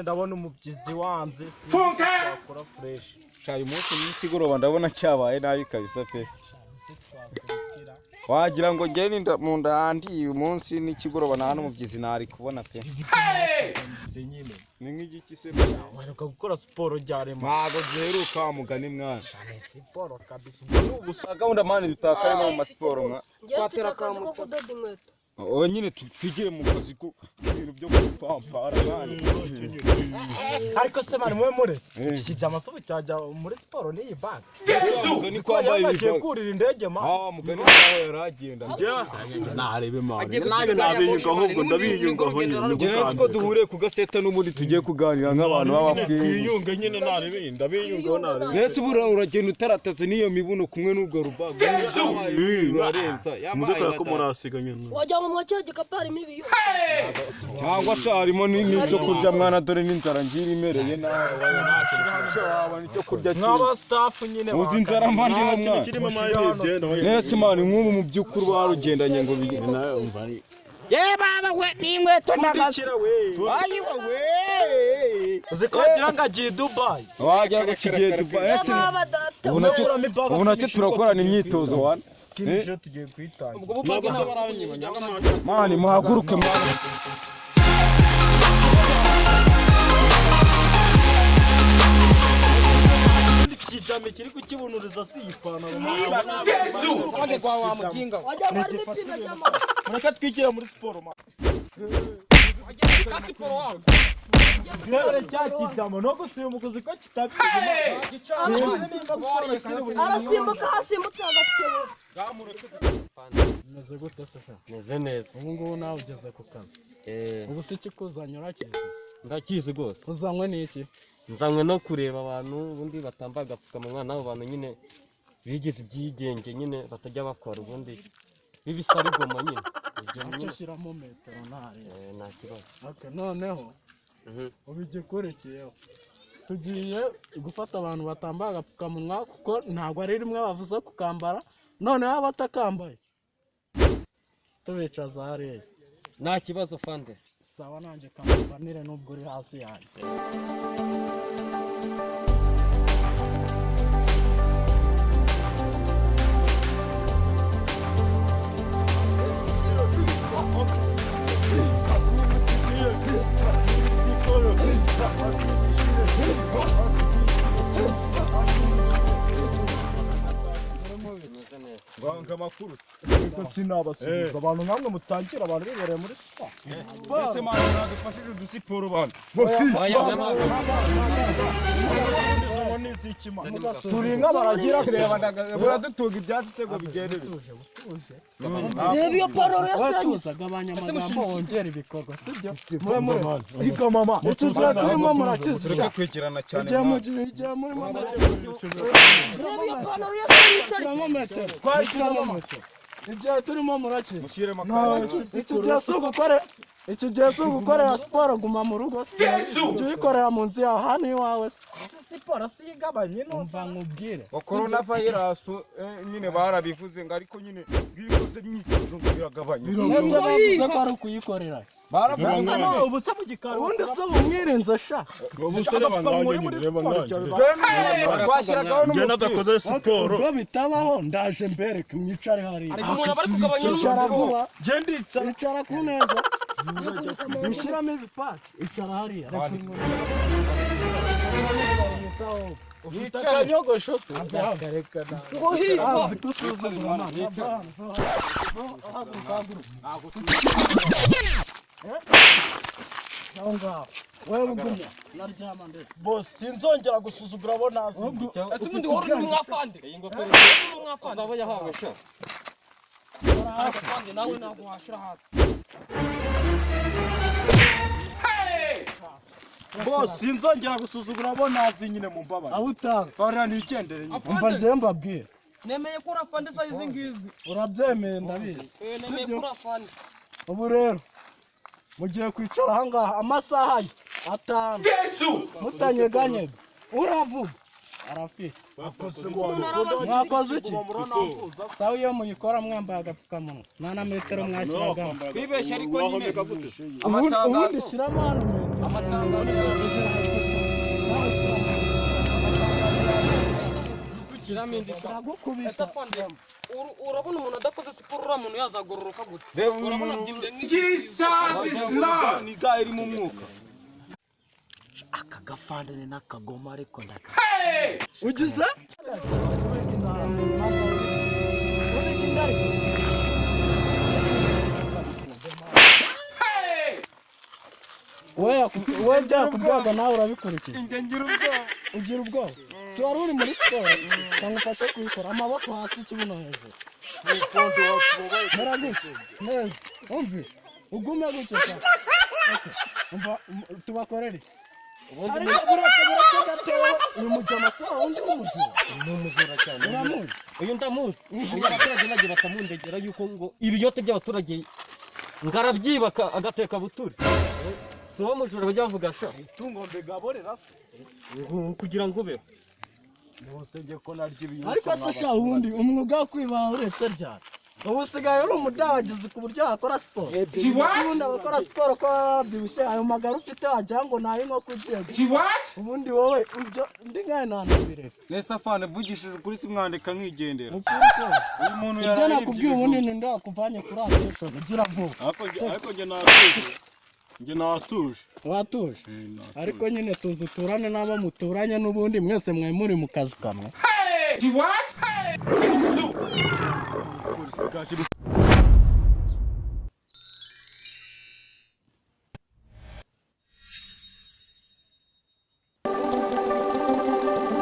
nyine ndabona umubyizi wanze wakora fresh cyari umunsi n'ikigoroba ndabona cyabaye nabi kabisa pe wagira ngo ngene mu ndandi uyu munsi n'ikigoroba nta n'umubyizi nari kubona pe nyine ni nk'igiki se waheruka gukora siporo ryarema ntago ziheruka mugani mwana siporo kabisa ubu gahunda mani dutakaye no mu masiporo mwa twatera akazi ko kudoda inkweto nyine twigire mu kazi ko ibintu byo gupampara mani ariko se mani mwe muretse kijama so cyajya muri siporo ni bag ni kwambaye yagiye kurira indege ma mugani nawe yaragenda narebe mani nabe nabinyuka ahubwo ndabinyuka aho nyine nzi ko duhure ku gaseta n'ubundi tugiye kuganira nk'abantu b'abafite twiyunge nyine narebe ndabinyuka narebe nese ubura uragenda utarataze n'iyo mibuno kumwe n'ubwo rubago urarenza imodoka ko murasiga nyine wajya mu mwakira gikapari mibiyo cyangwa se harimo n'icyo kurya mwana dore n'inzara ngira imereye nawe wabona icyo kurya nk'aba staff nyine uzi inzara mva ndimo mwana kirimo mayigenda nese mani nk'ubu mu by'ukuri barugendanye ngo bigire nawe umva ni baba we n'inkweto ndagashira we ayiwa we uzikagira ngo agiye Dubai wagira ngo kigiye Dubai ese ubu nacyo turakorana imyitozo wana kinije tugiye kwitangira ubwo bupage n'abarabanyibanya mani muhaguruke mwana kijame kiri kukibunuriza si ipantaro Yesu bage kwa wa mukinga wajya muri pina jama mureka twikira muri siporo ma wajya kati poro wawe Yore cyakijama no gusimbuka ko kitabi arasimbuka hasimbutse agatebo meze gute se meze neza ubu ngubu nawe ugeze ku kazi ubu se kikuzanye urakizi ndakizi rwose uzanywe n'iki nzanywe no kureba abantu ubundi batambaye agapfukamunwa n'abo bantu nyine bigize ibyigenge nyine batajya bakora ubundi bibisa rigoma nyine icyo shyiramo metero ntari nta kibazo noneho ubu igikurikiyeho tugiye gufata abantu batambaye agapfukamunwa kuko ntabwo ari rimwe bavuze kukambara noneho abatakambaye tubicaza hariya nta kibazo fande sawa nanjye kampanire nubwo uri hasi yanjye Gwanga makuru ko sinabasubiza abantu nkamwe mutangira abantu bibereye muri siporo ese mani nadufashije udusiporo bana turi nk'abaragira kureba buradutunga ibyatsi se ngo bigendere reba iyo pantaro yasenyutse gabanya amagambo wongera ibikorwa sibyo mure iga mama icyo gihe turimo murakiza tureke kwegerana cyane igihe muri mama reba iyo pantaro yasenyutse shyiramo metero twashyiramo metero igihe turimo murakiza mushyiremo iki gihe si ugukorera siporo guma mu rugo jya uyikorera mu nzu yawe hano iwawe se siporo si igabanye numva nkubwire wa corona virus nyine barabivuze ngo ariko nyine bikoze imyitozo biragabanya ese bavuze ko ari ukuyikorera baravuze ubu se mu gikari ubundi se umwirinze sha ubu se reba nanjye nyine reba nanjye twashyiragaho njye nadakoze siporo ubwo bitabaho ndaje mbereke mwicare hariya ariko umuntu bari kugabanya icara vuba njye ndicara icara ku meza mushyiramo ibipaki icara hariya ufite akanyogosho se akarekana ngo hiba azi ko usuzugura amana aho ngaho wewe ugumya naryama ndetse boss sinzongera gusuzugura abo nazi ese ubundi wari uri mwafande iyi ngofero mwafande azaba yahawe sha afande nawe ntabwo washira hasi boss sinzongera gusuzugura abo nazi nyine mu mbabare aho utazi farira nigendere umva nje mbabwira nemeye ko urafande sa izi ngizi urabyemeye ndabizi nemeye ko urafande ubu rero mugiye kwicara aha ngaha amasaha 5 mutanyeganyega uravuga arafite mwakoze iki sawa iyo muyikora mwambaye agapfukamunwa nta na metero mwashyiragamo kwibeshya ariko nyine ubundi shyiramo hano amatangazo gukiramo indi ese aragukubita afande urabona umuntu adakoze siporo uriya muntu yazagororoka gute reba uyu urabona muntu byimbye nk'iki ni ga iri mu mwuka aka gafandane n'akagoma ariko ugize we byakubwaga nawe urabikurikiye ugira ubwoba si wari uri muri siporo cyangwa ufashe kubikora amaboko hasi ikibuno hejuru mera gutya neza umve ugume gutya cyane umva tubakorere iki ariko buretse gatoya uyu mujama si wa wundi w'umujura ni umujura cyane uramuzi uyu ndamuzi uyu abaturage bagiye bakamundegera yuko ngo ibiyote by'abaturage ngarabyibaka agateka buture si wo mujura bajya bavuga sha itungo mbegaborera se kugira ngo ubeho ntusenge ko naryo ibintu ariko se sha ubundi umwuga wo kwiba uretse ryari ubu usigaye uri umudabagizi ku buryo wakora siporo ubundi abakora siporo ko babyibushye ayo magara ufite wagira ngo nayo nko kugiye ubundi wowe ndi nkayo ntanabireba nese afane vugishije ukuri si mwandika nkigendera ukuri kose uyu muntu ibyo nakubwiye ubundi ninde wakuvanye kuri ateshoni ugira vuba ariko njye natuje watuje ariko nyine tuzi uturane n'abo muturanye n'ubundi mwese mwari muri mu kazi kamwe